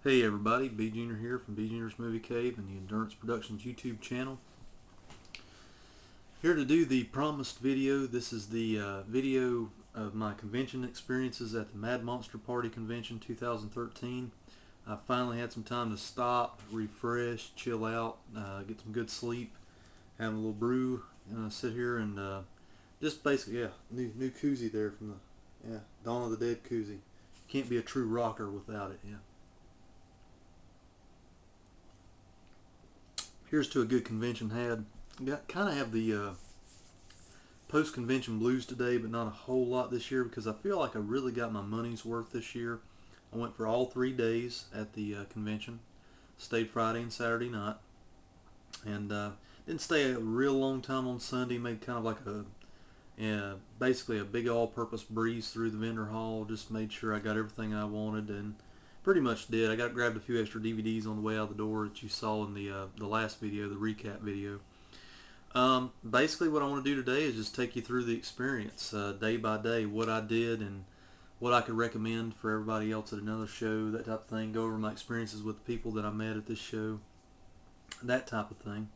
Hey everybody, B Junior here from B Junior's Movie Cave and the Endurance Productions YouTube channel. Here to do the promised video. This is the video of my convention experiences at the Mad Monster Party Convention 2013. I finally had some time to stop, refresh, chill out, get some good sleep, have a little brew, sit here and just basically, new koozie there from the Dawn of the Dead koozie. Can't be a true rocker without it, yeah. Here's to a good convention had. Kind of have the post-convention blues today, but not a whole lot this year because I feel like I really got my money's worth this year. I went for all 3 days at the convention. Stayed Friday and Saturday night. And didn't stay a real long time on Sunday. Made kind of like basically a big all-purpose breeze through the vendor hall. Just made sure I got everything I wanted and pretty much did. I grabbed a few extra DVDs on the way out the door that you saw in the last video, the recap video. Basically, what I want to do today is just take you through the experience day by day, what I did and what I could recommend for everybody else at another show, that type of thing. Go over my experiences with the people that I met at this show, that type of thing.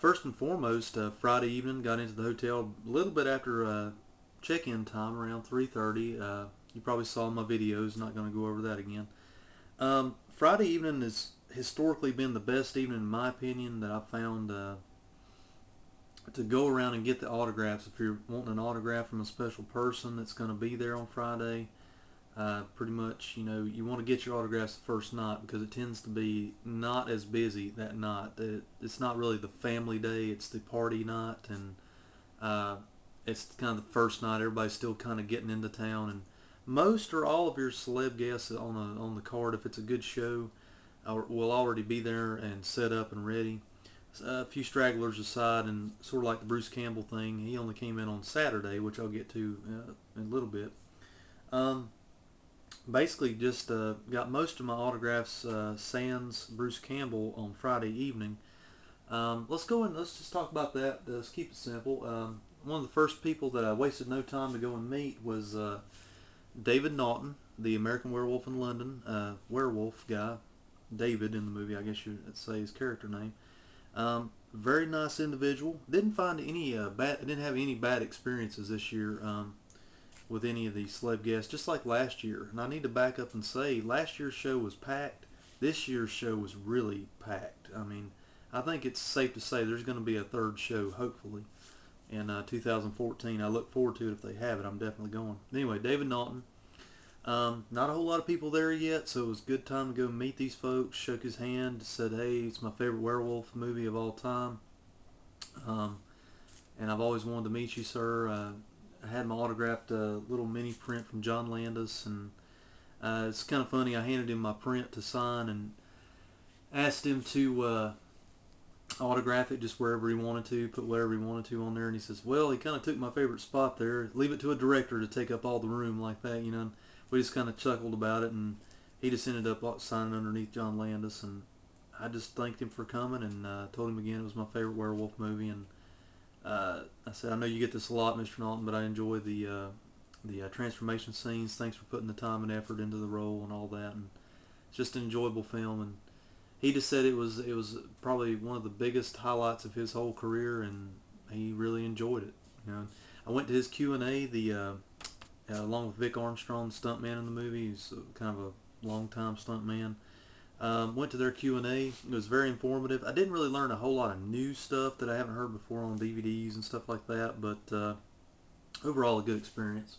First and foremost, Friday evening, got into the hotel a little bit after check-in time, around 3:30. You probably saw my videos, not going to go over that again. Friday evening has historically been the best evening, in my opinion, that I've found to go around and get the autographs. If you're wanting an autograph from a special person that's going to be there on Friday, pretty much, you want to get your autographs the first night because it tends to be not as busy that night. It's not really the family day, it's the party night, and it's kind of the first night. Everybody's still kind of getting into town, and most or all of your celeb guests on the card, if it's a good show, will already be there and set up and ready. A few stragglers aside, and sort of like the Bruce Campbell thing, he only came in on Saturday, which I'll get to in a little bit. Basically, just got most of my autographs sans Bruce Campbell on Friday evening. Let's go and let's just talk about that. Let's keep it simple. One of the first people that I wasted no time to go and meet was David Naughton, the American Werewolf in London, werewolf guy. David in the movie, I guess you'd say his character name. Very nice individual. Didn't find any bad. I didn't have any bad experiences this year with any of these celeb guests. Just like last year, and I need to back up and say last year's show was packed. This year's show was really packed. I mean, I think it's safe to say there's going to be a third show, hopefully, in 2014. I look forward to it if they have it. I'm definitely going. Anyway, David Naughton. Not a whole lot of people there yet, so it was a good time to go meet these folks. Shook his hand, said, "Hey, it's my favorite werewolf movie of all time, and I've always wanted to meet you, sir." I had my autographed little mini print from John Landis, and it's kind of funny. I handed him my print to sign and asked him to autograph it just wherever he wanted to, put whatever he wanted to on there, and he says, "Well, he kind of took my favorite spot there. Leave it to a director to take up all the room like that." We just kind of chuckled about it, and he just ended up signing underneath John Landis, and I just thanked him for coming and told him again it was my favorite werewolf movie, and I said, "I know you get this a lot, Mr. Naughton, but I enjoy the transformation scenes. Thanks for putting the time and effort into the role and all that, and it's just an enjoyable film." And he just said it was probably one of the biggest highlights of his whole career, and he really enjoyed it. I went to his Q&A, along with Vic Armstrong, the stuntman in the movie. He's kind of a long-time stuntman. Went to their Q&A. It was very informative. I didn't really learn a whole lot of new stuff that I haven't heard before on DVDs and stuff like that, but overall a good experience.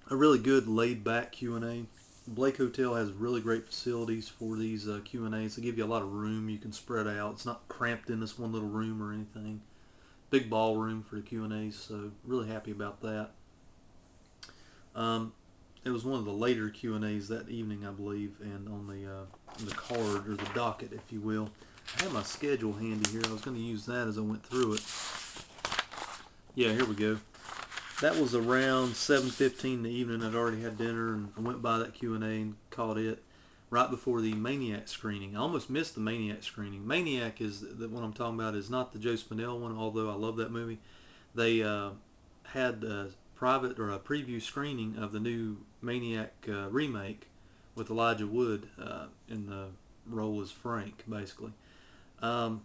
A really good laid-back Q&A. Blake Hotel has really great facilities for these Q&As. They give you a lot of room. You can spread out. It's not cramped in this one little room or anything. Big ballroom for the Q&As, so really happy about that. It was one of the later Q&As that evening, I believe, and on the card, or the docket, if you will. I have my schedule handy here. I was going to use that as I went through it. Yeah, here we go. That was around 7:15 in the evening. I'd already had dinner, and I went by that Q&A and caught it right before the Maniac screening. I almost missed the Maniac screening. Maniac is the one I'm talking about, is not the Joe Spinell one, although I love that movie. They had private or a preview screening of the new Maniac remake with Elijah Wood in the role as Frank, basically. Um,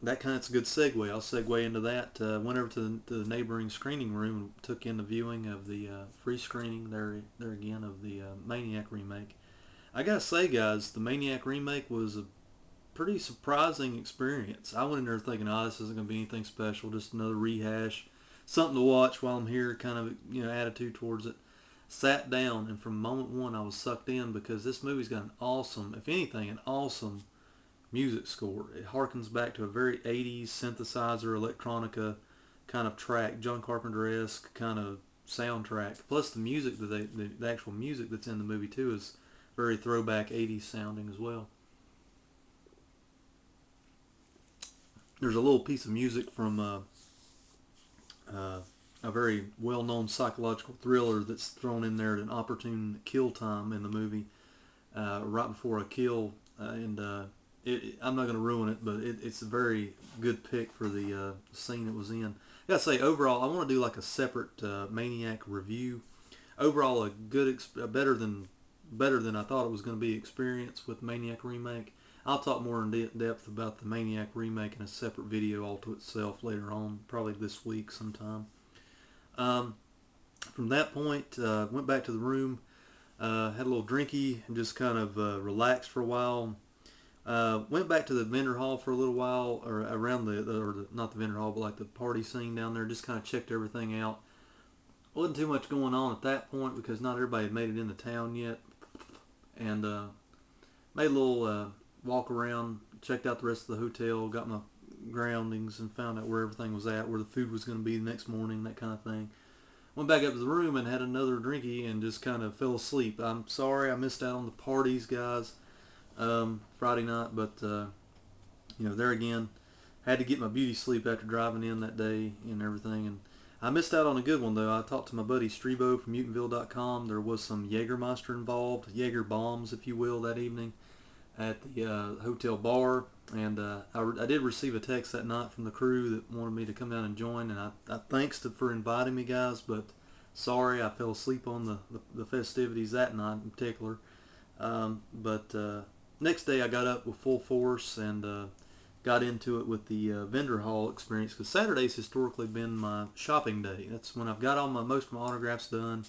that kind of a good segue. I'll segue into that. Went over to the neighboring screening room and took in the viewing of the free screening there again of the Maniac remake. I gotta say, guys, the Maniac remake was a pretty surprising experience. I went in there thinking, oh, this isn't gonna be anything special, just another rehash, something to watch while I'm here, kind of attitude towards it. Sat down, and from moment one, I was sucked in because this movie's got an awesome, if anything, an awesome music score. It harkens back to a very 80s synthesizer, electronica kind of track, John Carpenter-esque kind of soundtrack. Plus the music that the actual music that's in the movie too is very throwback 80s sounding as well. There's a little piece of music from a very well-known psychological thriller that's thrown in there at an opportune kill time in the movie, right before a kill, and I'm not going to ruin it, but it's a very good pick for the scene it was in. I gotta say, overall, I want to do like a separate Maniac review. Overall, a good, better than I thought it was going to be experience with Maniac remake. I'll talk more in depth about the Maniac remake in a separate video all to itself later on, probably this week sometime. From that point, went back to the room, had a little drinky, and just kind of relaxed for a while. Went back to the vendor hall for a little while, or around not the vendor hall, but like the party scene down there. Just kind of checked everything out. Wasn't too much going on at that point because not everybody had made it into town yet, and made a little walk around, checked out the rest of the hotel, got my groundings, and found out where everything was at, where the food was going to be the next morning, that kind of thing. Went back up to the room and had another drinky and just kind of fell asleep. I'm sorry I missed out on the parties, guys. Friday night, but there again, had to get my beauty sleep after driving in that day and everything, and I missed out on a good one though. I talked to my buddy Strebo from Mutantville.com. There was some Jägermeister involved, Jaeger bombs, if you will, that evening at the hotel bar, and I did receive a text that night from the crew that wanted me to come down and join, and I thanks for inviting me, guys, but sorry I fell asleep on the festivities that night in particular. But next day I got up with full force and got into it with the vendor hall experience, because Saturday's historically been my shopping day. That's when I've got all most of my autographs done,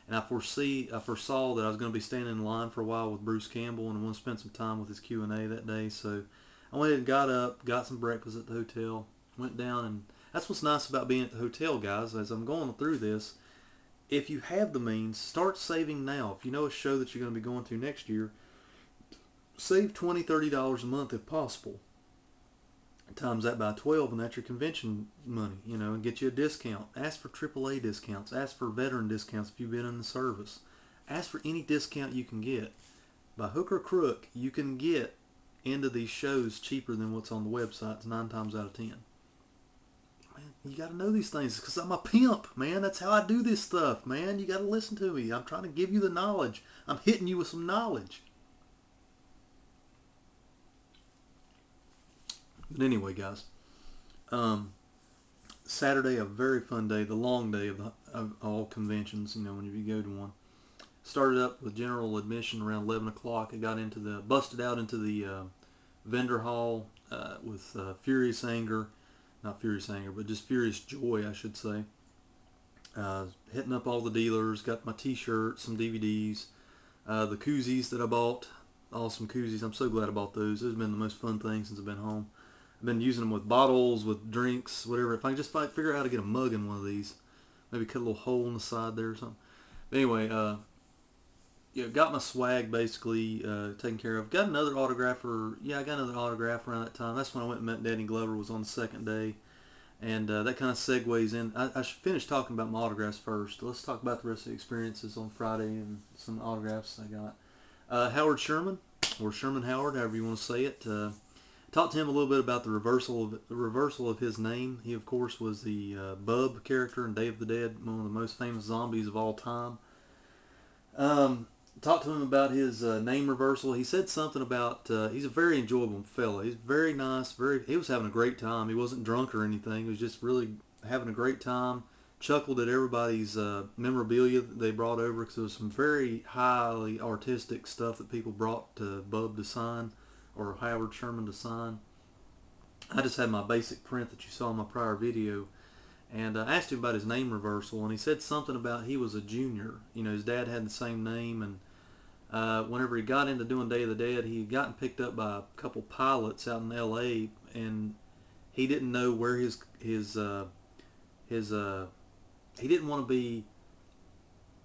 and I foresaw that I was going to be standing in line for a while with Bruce Campbell, and I want to spend some time with his Q&A that day. So I went and got up, got some breakfast at the hotel, went down, and that's what's nice about being at the hotel, guys. As I'm going through this, if you have the means, start saving now. If you know a show that you're going to be going to next year, save $20, $30 a month if possible. Times that by 12, and that's your convention money, and get you a discount. Ask for AAA discounts. Ask for veteran discounts if you've been in the service. Ask for any discount you can get. By hook or crook, you can get into these shows cheaper than what's on the websites 9 times out of 10. Man, you got to know these things because I'm a pimp, man. That's how I do this stuff, man. You got to listen to me. I'm trying to give you the knowledge. I'm hitting you with some knowledge. But anyway, guys, Saturday, a very fun day, the long day of all conventions, when you go to one. Started up with general admission around 11 o'clock. I got busted out into the vendor hall with furious anger, not furious anger, but just furious joy, I should say. Hitting up all the dealers, got my t-shirts, some DVDs, the koozies that I bought, awesome koozies. I'm so glad I bought those. Those have been the most fun thing since I've been home. I've been using them with bottles, with drinks, whatever. If I can just figure out how to get a mug in one of these, maybe cut a little hole in the side there or something. But anyway, got my swag basically taken care of. Got another autograph, I got another autograph around that time. That's when I went and met Danny Glover, was on the second day. And that kind of segues in. I should finish talking about my autographs first. Let's talk about the rest of the experiences on Friday and some autographs I got. Howard Sherman, or Sherman Howard, however you want to say it. Talked to him a little bit about the reversal of his name. He, of course, was the Bub character in Day of the Dead, one of the most famous zombies of all time. Talked to him about his name reversal. He said something about he's a very enjoyable fella. He's very nice. He was having a great time. He wasn't drunk or anything. He was just really having a great time, chuckled at everybody's memorabilia that they brought over because there was some very highly artistic stuff that people brought to Bub to sign or Howard Sherman to sign. I just had my basic print that you saw in my prior video, and I asked him about his name reversal, and he said something about he was a junior. You know, his dad had the same name, and whenever he got into doing Day of the Dead, he had gotten picked up by a couple pilots out in L.A., and he didn't know where his he didn't want to be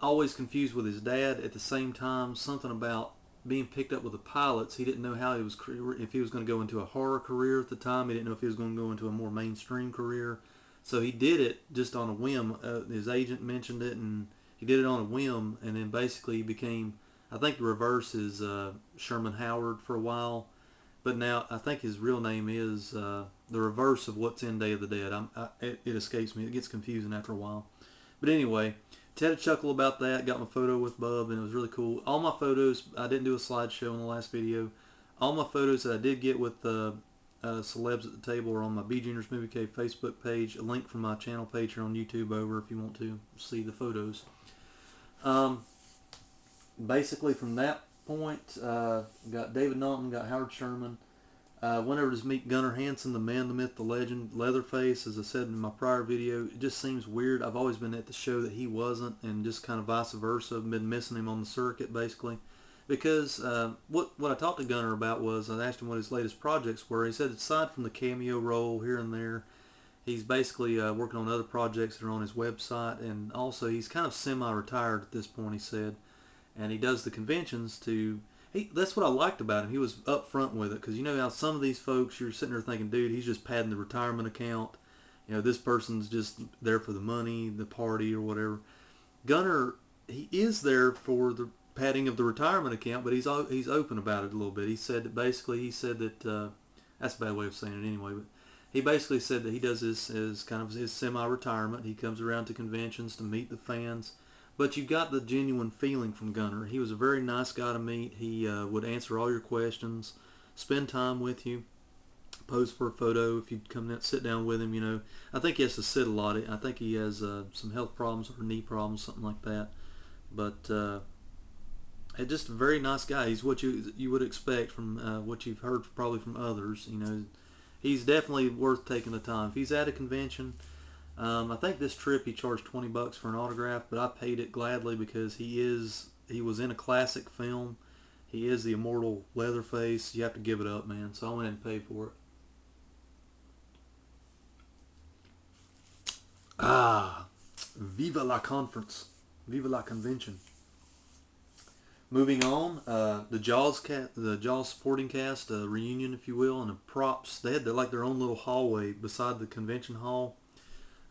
always confused with his dad. At the same time, something about being picked up with the pilots, he didn't know how he was, if he was going to go into a horror career at the time. He didn't know if he was going to go into a more mainstream career. So he did it just on a whim. His agent mentioned it, and he did it on a whim, and then basically he became, I think the reverse is Sherman Howard for a while, but now I think his real name is the reverse of what's in Day of the Dead. It escapes me. It gets confusing after a while. But anyway, had a chuckle about that. Got my photo with Bub, and it was really cool. All my photos, I didn't do a slideshow in the last video. All my photos that I did get with celebs at the table are on my B Juniors Movie Cave Facebook page. A link from my channel page here on YouTube over if you want to see the photos. Basically from that point, got David Naughton, got Howard Sherman. Went over to meet Gunnar Hansen, the man, the myth, the legend, Leatherface. As I said in my prior video, it just seems weird. I've always been at the show that he wasn't, and just kind of vice versa. I've been missing him on the circuit, basically. Because what I talked to Gunnar about was, I asked him what his latest projects were. He said aside from the cameo role here and there, he's basically working on other projects that are on his website, and also he's kind of semi-retired at this point, he said. And he does the conventions to... that's what I liked about him. He was upfront with it, because you know how some of these folks, you're sitting there thinking, dude, he's just padding the retirement account. You know, this person's just there for the money, the party, or whatever. Gunnar, he is there for the padding of the retirement account, but he's open about it a little bit. He said that that's a bad way of saying it anyway, but he basically said that he does this as kind of his semi-retirement. He comes around to conventions to meet the fans. But you got the genuine feeling from Gunnar. He was a very nice guy to meet. He would answer all your questions, spend time with you, pose for a photo if you'd come down, sit down with him. You know, I think he has to sit a lot. I think he has some health problems or knee problems, something like that. But just a very nice guy. He's what you would expect from what you've heard probably from others. You know, he's definitely worth taking the time. If he's at a convention. I think this trip he charged $20 for an autograph, but I paid it gladly because he was in a classic film. He is the immortal Leatherface. You have to give it up, man. So I went ahead and paid for it. Viva la conference. Viva la convention. Moving on, the Jaws supporting cast reunion, if you will, and the props. They had their own little hallway beside the convention hall.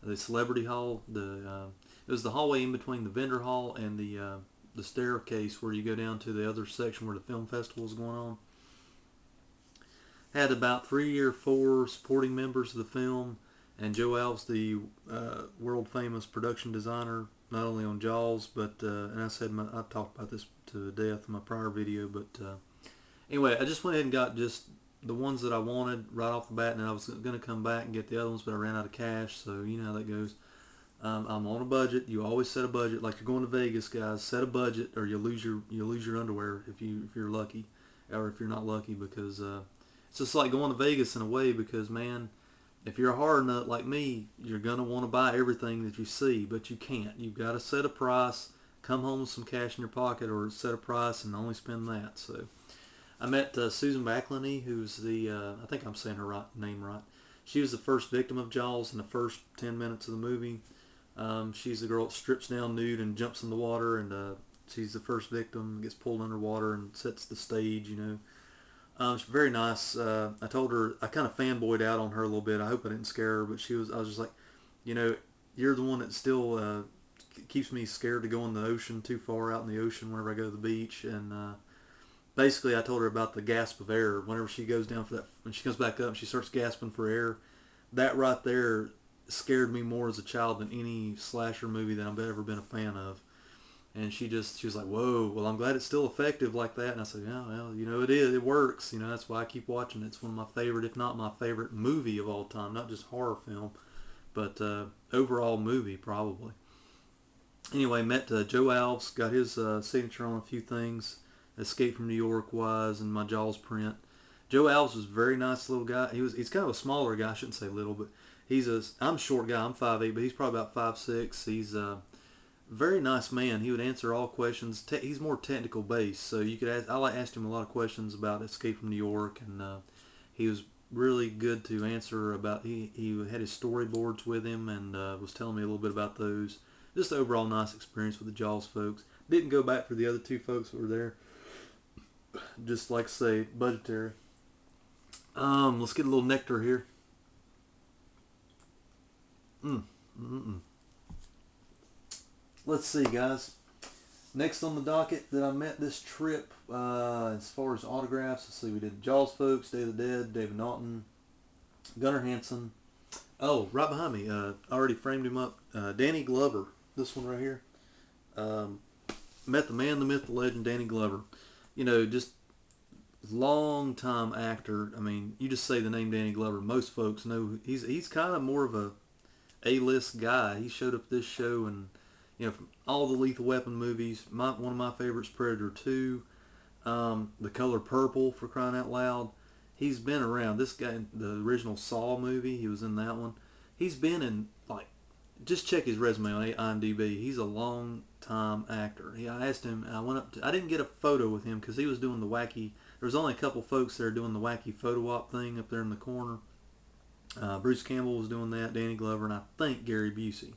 The celebrity hall, it was the hallway in between the vendor hall and the staircase where you go down to the other section where the film festival is going on. Had about 3 or 4 supporting members of the film, and Joe Alves, the world famous production designer, not only on Jaws, but and I said I've talked about this to death in my prior video, but anyway, I just went ahead and got just the ones that I wanted right off the bat, and I was going to come back and get the other ones, but I ran out of cash, so you know how that goes. I'm on a budget. You always set a budget, like you're going to Vegas, guys. Set a budget, or you lose your underwear if you're lucky, or if you're not lucky, because it's just like going to Vegas in a way. Because man, if you're a hard nut like me, you're gonna want to buy everything that you see, but you can't. You've got to set a price, come home with some cash in your pocket, or set a price and only spend that. So. I met Susan Backlany, who's I think I'm saying her name right. She was the first victim of Jaws in the first 10 minutes of the movie. She's the girl that strips down nude and jumps in the water, and she's the first victim, gets pulled underwater and sets the stage, you know. She's very nice. I told her, I kind of fanboyed out on her a little bit. I hope I didn't scare her, but I was just like, you know, you're the one that still keeps me scared to go in the ocean, too far out in the ocean whenever I go to the beach, and basically, I told her about the gasp of air. Whenever she goes down for that, when she comes back up and she starts gasping for air, that right there scared me more as a child than any slasher movie that I've ever been a fan of. And she was like, whoa, well, I'm glad it's still effective like that. And I said, yeah, well, you know, it is. It works. You know, that's why I keep watching it. It's one of my favorite, if not my favorite movie of all time. Not just horror film, but overall movie probably. Anyway, met Joe Alves, got his signature on a few things, Escape from New York wise, and my Jaws print. Joe Alves was a very nice little guy. He's kind of a smaller guy. I shouldn't say little, but I'm a short guy. I'm 5'8", but he's probably about 5'6". He's a very nice man. He would answer all questions. He's more technical based, so you could ask. I asked him a lot of questions about Escape from New York, and he was really good to answer about. He had his storyboards with him and was telling me a little bit about those. Just an overall nice experience with the Jaws folks. Didn't go back for the other two folks that were there. Just like I say, budgetary. Let's get a little nectar here. Mm. Let's see, guys. Next on the docket that I met this trip, as far as autographs, let's see, we did Jaws folks, Day of the Dead, David Naughton, Gunnar Hansen. Oh, right behind me, I already framed him up. Danny Glover, this one right here. Met the man, the myth, the legend, Danny Glover. You know, just long time actor. I mean, you just say the name Danny Glover, most folks know he's kind of more of a-list guy. He showed up at this show, and from all the Lethal Weapon movies, one of my favorites, Predator 2, The Color Purple, for crying out loud. He's been around. This guy, the original Saw movie, he was in that one. He's been in, just check his resume on IMDb. He's a long time actor. I asked him, and I didn't get a photo with him because he was doing the wacky. There was only a couple folks there doing the wacky photo op thing up there in the corner. Bruce Campbell was doing that, Danny Glover, and I think Gary Busey.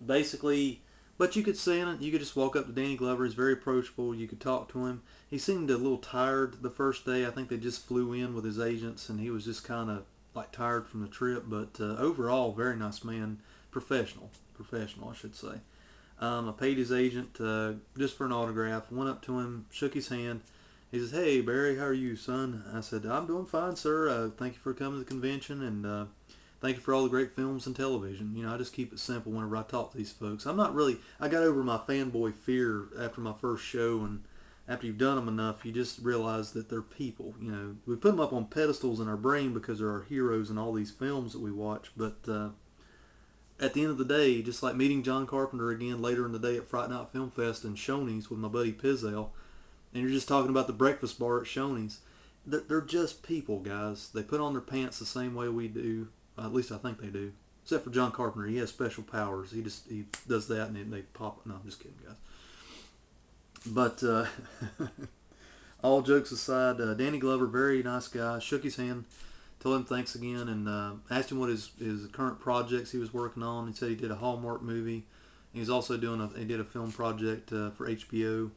Basically, but you could see him. You could just walk up to Danny Glover. He's very approachable. You could talk to him. He seemed a little tired the first day. I think they just flew in with his agents, and he was just kind of tired from the trip. But overall, very nice man. Professional, I should say. I paid his agent just for an autograph. Went up to him, shook his hand. He says, "Hey, Barry, how are you, son?" I said, "I'm doing fine, sir. Thank you for coming to the convention, and thank you for all the great films and television." I just keep it simple whenever I talk to these folks. I got over my fanboy fear after my first show, and after you've done them enough, you just realize that they're people. We put them up on pedestals in our brain because they're our heroes in all these films that we watch, but at the end of the day, just like meeting John Carpenter again later in the day at Fright Night Film Fest and Shoney's with my buddy Pizzell, and you're just talking about the breakfast bar at Shoney's. They're just people, guys. They put on their pants the same way we do. At least I think they do. Except for John Carpenter. He has special powers. He does that and they pop. No, I'm just kidding, guys. But all jokes aside, Danny Glover, very nice guy. Shook his hand, told him thanks again, and asked him what his current projects he was working on. He said he did a Hallmark movie. He was also he did a film project for HBO.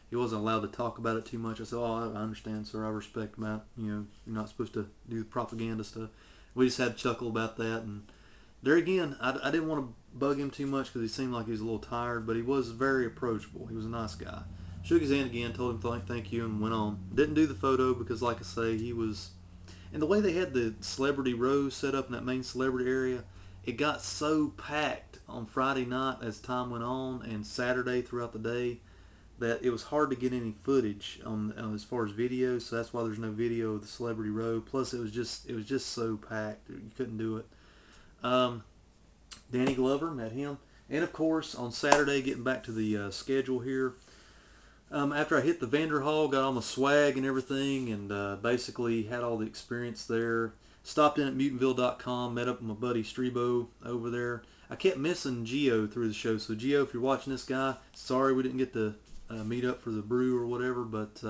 He wasn't allowed to talk about it too much. I said, "Oh, I understand, sir. I respect that. You're not supposed to do propaganda stuff." We just had a chuckle about that. And there again, I didn't want to bug him too much because he seemed like he was a little tired, but he was very approachable. He was a nice guy. Shook his hand again, told him thank you, and went on. Didn't do the photo because, like I say, he was... And the way they had the celebrity rows set up in that main celebrity area, it got so packed on Friday night as time went on and Saturday throughout the day that it was hard to get any footage on as far as video, so that's why there's no video of the celebrity row. Plus, it was just so packed you couldn't do it. Danny Glover, met him, and of course on Saturday, getting back to the schedule here. After I hit the Vander Hall, got all my swag and everything, and basically had all the experience there. Stopped in at mutantville.com, met up with my buddy Strebo over there. I kept missing Geo through the show, so Geo, if you're watching this, guy, sorry we didn't get to meet up for the brew or whatever, but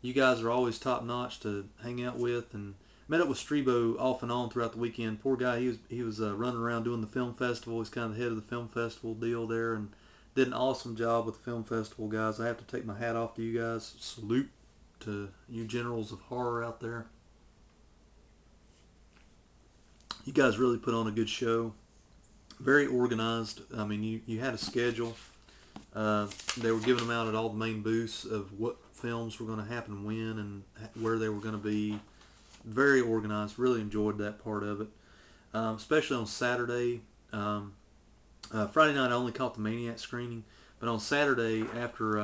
you guys are always top notch to hang out with. And met up with Strebo off and on throughout the weekend. Poor guy, he was running around doing the film festival. He's kind of the head of the film festival deal there, and did an awesome job with the film festival, guys. I have to take my hat off to you guys. Salute to you generals of horror out there. You guys really put on a good show. Very organized. I mean, you had a schedule. They were giving them out at all the main booths of what films were going to happen when and where they were going to be. Very organized. Really enjoyed that part of it. Especially on Saturday. Friday night I only caught the Maniac screening. But on Saturday after...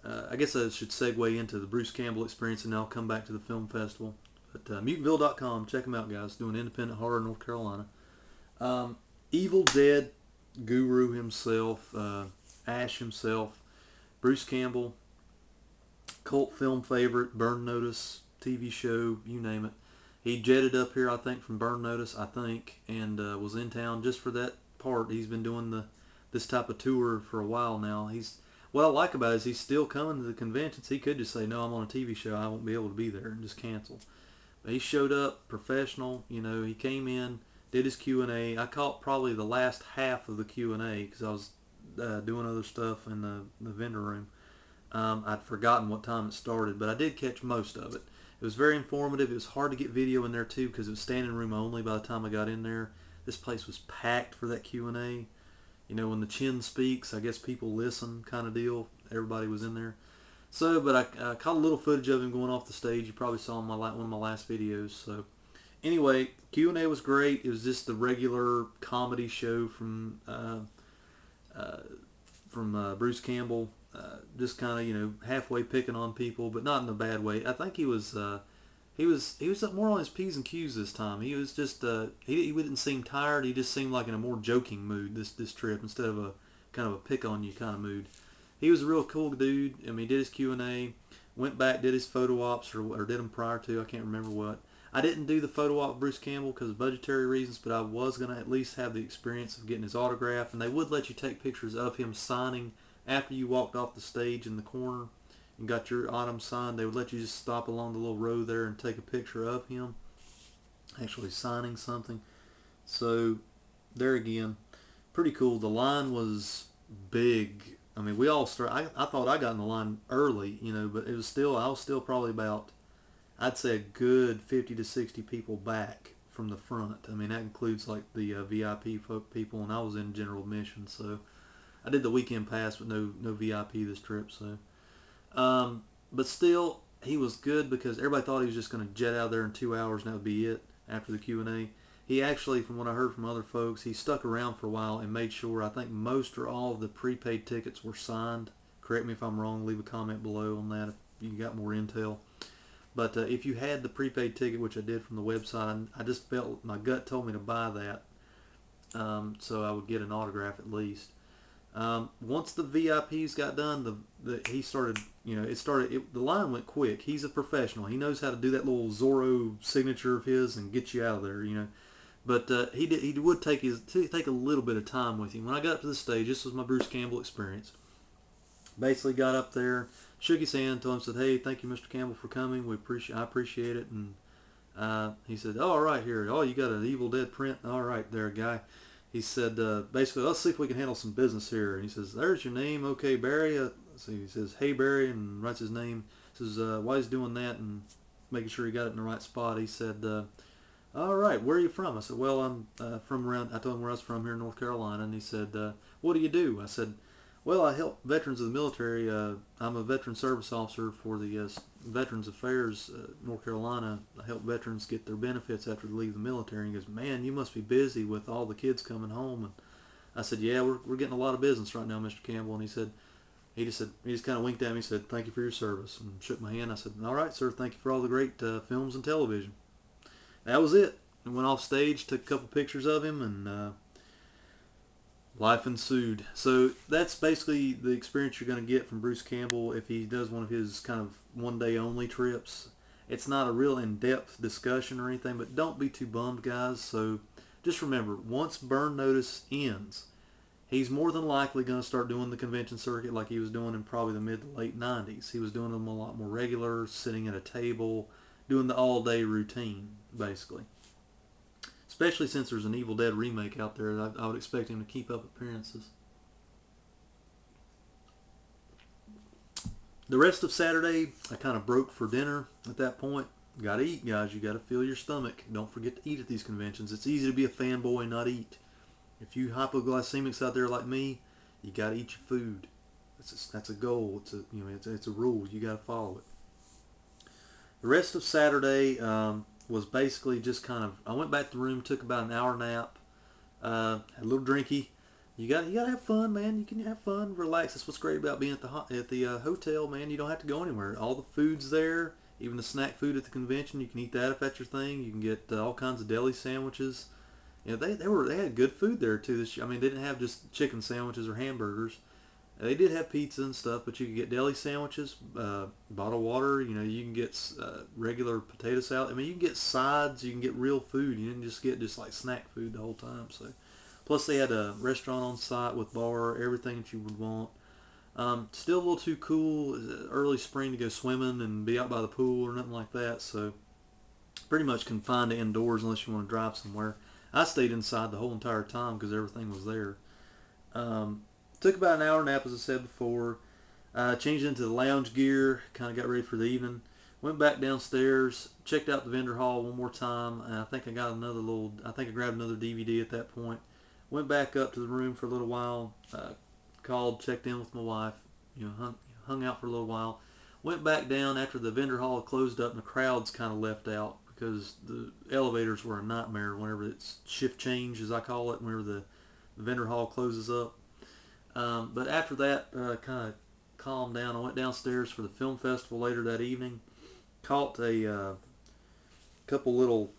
I guess I should segue into the Bruce Campbell experience and then I'll come back to the film festival. But Mutantville.com, check them out, guys. Doing independent horror in North Carolina. Evil Dead guru himself, Ash himself, Bruce Campbell, cult film favorite, Burn Notice, TV show, you name it. He jetted up here, I think, from Burn Notice, I think, and was in town just for that part. He's been doing this type of tour for a while now. What I like about it is he's still coming to the conventions. He could just say, no, I'm on a TV show, I won't be able to be there, and just cancel. But he showed up professional. He came in, did his Q&A. I caught probably the last half of the Q&A because I was doing other stuff in the vendor room. I'd forgotten what time it started, but I did catch most of it. It was very informative. It was hard to get video in there too because it was standing room only by the time I got in there. This place was packed for that Q&A. When the chin speaks, I guess people listen kind of deal. Everybody was in there. But I caught a little footage of him going off the stage. You probably saw one of my last videos. So anyway, Q&A was great. It was just the regular comedy show from Bruce Campbell. Just kind of halfway picking on people, but not in a bad way. I think he was more on his P's and Q's this time. He was just he didn't seem tired. He just seemed like in a more joking mood this trip instead of a kind of a pick on you kind of mood. He was a real cool dude. I mean, he did his Q&A, went back, did his photo ops or did them prior to, I can't remember what. I didn't do the photo op with Bruce Campbell because of budgetary reasons, but I was going to at least have the experience of getting his autograph, and they would let you take pictures of him signing after you walked off the stage in the corner and got your item signed. They would let you just stop along the little row there and take a picture of him actually signing something. So there again, pretty cool. The line was big. I mean, we all started. I thought I got in the line early, but I was still probably about, I'd say, a good 50 to 60 people back from the front. I mean, that includes like the VIP people, and I was in general admission, so I did the weekend pass with no VIP this trip. So, but still, he was good because everybody thought he was just going to jet out of there in 2 hours and that would be it after the Q&A. He actually, from what I heard from other folks, he stuck around for a while and made sure, I think most or all of the prepaid tickets were signed. Correct me if I'm wrong, leave a comment below on that if you got more intel. But if you had the prepaid ticket, which I did from the website, I just felt, my gut told me to buy that, so I would get an autograph at least. Once the VIPs got done, he started, the line went quick. He's a professional. He knows how to do that little Zorro signature of his and get you out of there, But he would take a little bit of time with him. When I got up to the stage, this was my Bruce Campbell experience. Basically got up there, shook his hand, told him, said, "Hey, thank you, Mr. Campbell, for coming. I appreciate it." And he said, "Oh, all right, here. Oh, you got an Evil Dead print? All right, there, guy." He said, basically, let's see if we can handle some business here. And he says, "There's your name, okay, Barry." So he says, "Hey, Barry," and writes his name. He says, "Why he's doing that?" and making sure he got it in the right spot. He said, "All right, where are you from?" I said, "Well, I'm from around." I told him where I was from, here in North Carolina. And he said, "What do you do?" I said, "Well, I help veterans of the military. I'm a veteran service officer for the Veterans Affairs North Carolina. I help veterans get their benefits after they leave the military." And he goes, "Man, you must be busy with all the kids coming home." And I said, "Yeah, we're getting a lot of business right now, Mr. Campbell." And he just kind of winked at me and said, "Thank you for your service," and shook my hand. I said, "All right, sir, thank you for all the great films and television." That was it. I went off stage, took a couple pictures of him, and life ensued. So that's basically the experience you're going to get from Bruce Campbell if he does one of his kind of one-day only trips. It's not a real in-depth discussion or anything, but don't be too bummed, guys. So just remember, once Burn Notice ends, he's more than likely going to start doing the convention circuit like he was doing in probably the mid to late 90s. He was doing them a lot more regular, sitting at a table, doing the all-day routine, basically. Especially since there's an Evil Dead remake out there, I would expect him to keep up appearances. The rest of Saturday, I kind of broke for dinner at that point. Got to eat, guys. You got to fill your stomach. Don't forget to eat at these conventions. It's easy to be a fanboy and not eat. If you hypoglycemics out there like me, you got to eat your food. That's a goal. It's a rule. You got to follow it. The rest of Saturday was basically just kind of, I went back to the room, took about an hour nap, had a little drinky. You got to have fun, man. You can have fun, relax. That's what's great about being at the hotel, man. You don't have to go anywhere. All the food's there. Even the snack food at the convention, you can eat that if that's your thing. You can get all kinds of deli sandwiches. You know, they had good food there too this year. I mean, they didn't have just chicken sandwiches or hamburgers. They did have pizza and stuff, but you could get deli sandwiches, bottled water. You know, you can get regular potato salad. I mean, you can get sides. You can get real food. You didn't just get just like snack food the whole time. So, plus they had a restaurant on site with bar, everything that you would want. Still a little too cool, early spring to go swimming and be out by the pool or nothing like that. So, pretty much confined to indoors unless you want to drive somewhere. I stayed inside the whole entire time because everything was there. Took about an hour nap, as I said before. Changed into the lounge gear, kind of got ready for the evening. Went back downstairs, checked out the vendor hall one more time, and I think I got another little. I think I grabbed another DVD at that point. Went back up to the room for a little while. Called, checked in with my wife. You know, hung out for a little while. Went back down after the vendor hall closed up and the crowds kind of left out because the elevators were a nightmare whenever it's shift change, as I call it, whenever the vendor hall closes up. But after that, kind of calmed down. I went downstairs for the film festival later that evening. Caught a couple little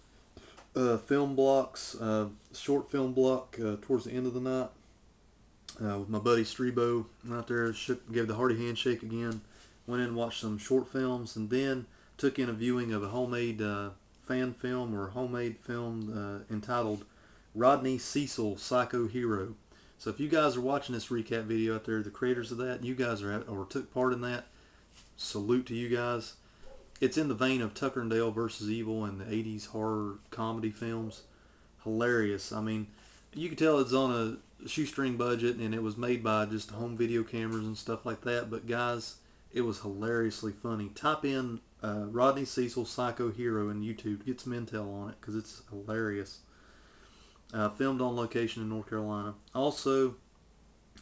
film blocks, short film block towards the end of the night with my buddy Strebo out there. Gave the hearty handshake again. Went in and watched some short films, and then took in a viewing of a homemade fan film or homemade film entitled Rodney Cecil Psycho Hero. So if you guys are watching this recap video out there, the creators of that, you guys are or took part in that, salute to you guys. It's in the vein of Tucker and Dale versus Evil and the 80s horror comedy films. Hilarious. I mean, you can tell it's on a shoestring budget and it was made by just home video cameras and stuff like that. But guys, it was hilariously funny. Type in Rodney Cecil Psycho Hero in YouTube to get some intel on it because it's hilarious. Filmed on location in North Carolina. Also,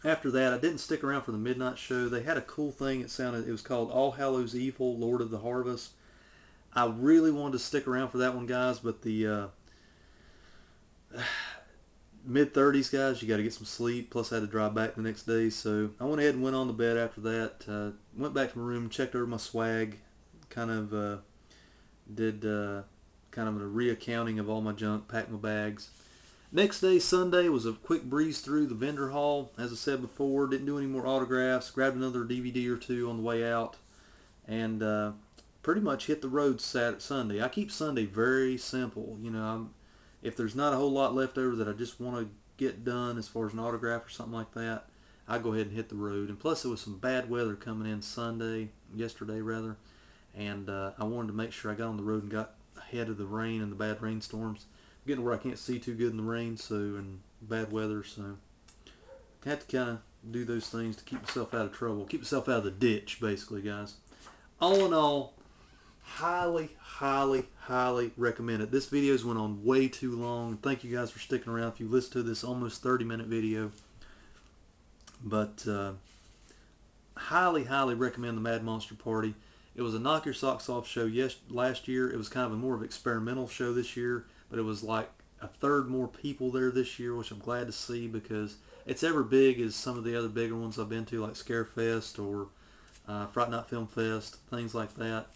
after that, I didn't stick around for the midnight show. They had a cool thing. It was called All Hallows Evil, Lord of the Harvest. I really wanted to stick around for that one, guys, but the mid-30s, guys, you got to get some sleep. Plus, I had to drive back the next day, so I went ahead and went on to bed after that. Went back to my room, checked over my swag, kind of did kind of a reaccounting of all my junk, packed my bags. Next day, Sunday, was a quick breeze through the vendor hall. As I said before, didn't do any more autographs. Grabbed another DVD or two on the way out. And pretty much hit the road Sunday. I keep Sunday very simple. You know, if there's not a whole lot left over that I just want to get done as far as an autograph or something like that, I go ahead and hit the road. And plus, there was some bad weather coming in yesterday rather. And I wanted to make sure I got on the road and got ahead of the rain and the bad rainstorms. Getting where I can't see too good in the rain, and bad weather, so I have to kind of do those things to keep myself out of trouble, keep myself out of the ditch, basically, guys. All in all, highly, highly, highly recommend it. This video's went on way too long. Thank you guys for sticking around. If you listened to this almost 30-minute video, but highly, highly recommend the Mad Monster Party. It was a knock your socks off show last year. It was kind of a more of an experimental show this year. But it was like a third more people there this year, which I'm glad to see because it's ever big as some of the other bigger ones I've been to, like Scarefest or Fright Night Film Fest, things like that.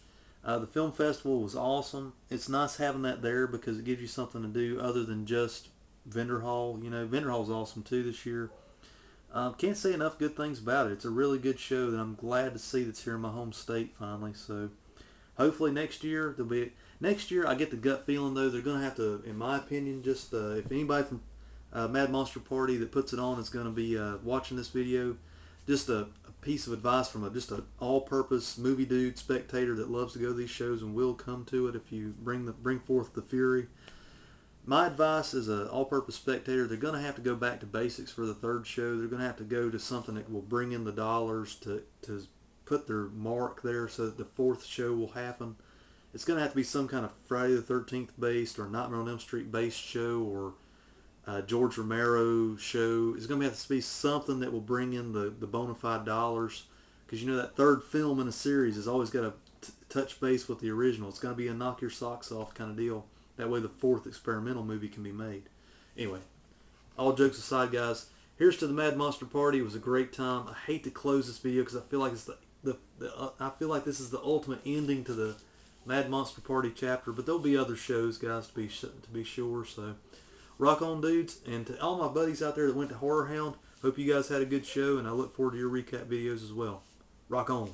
The film festival was awesome. It's nice having that there because it gives you something to do other than just vendor hall. You know, vendor hall's awesome too this year. Can't say enough good things about it. It's a really good show that I'm glad to see that's here in my home state finally. So hopefully next year there'll be. Next year, I get the gut feeling, though, they're going to have to, in my opinion, just if anybody from Mad Monster Party that puts it on is going to be watching this video, just a piece of advice from just an all-purpose movie dude, spectator that loves to go to these shows and will come to it if you bring forth the fury. My advice as an all-purpose spectator, they're going to have to go back to basics for the third show. They're going to have to go to something that will bring in the dollars to put their mark there so that the fourth show will happen. It's going to have to be some kind of Friday the 13th based or Nightmare on Elm Street based show or George Romero show. It's going to have to be something that will bring in the bona fide dollars because you know that third film in a series has always got to touch base with the original. It's going to be a knock your socks off kind of deal. That way the fourth experimental movie can be made. Anyway, all jokes aside, guys, here's to the Mad Monster Party. It was a great time. I hate to close this video because I feel like it's I feel like this is the ultimate ending to the Mad Monster Party chapter, but there'll be other shows, guys, to be sure. So rock on, dudes, and to all my buddies out there that went to Horror Hound, hope you guys had a good show, and I look forward to your recap videos as well. Rock on.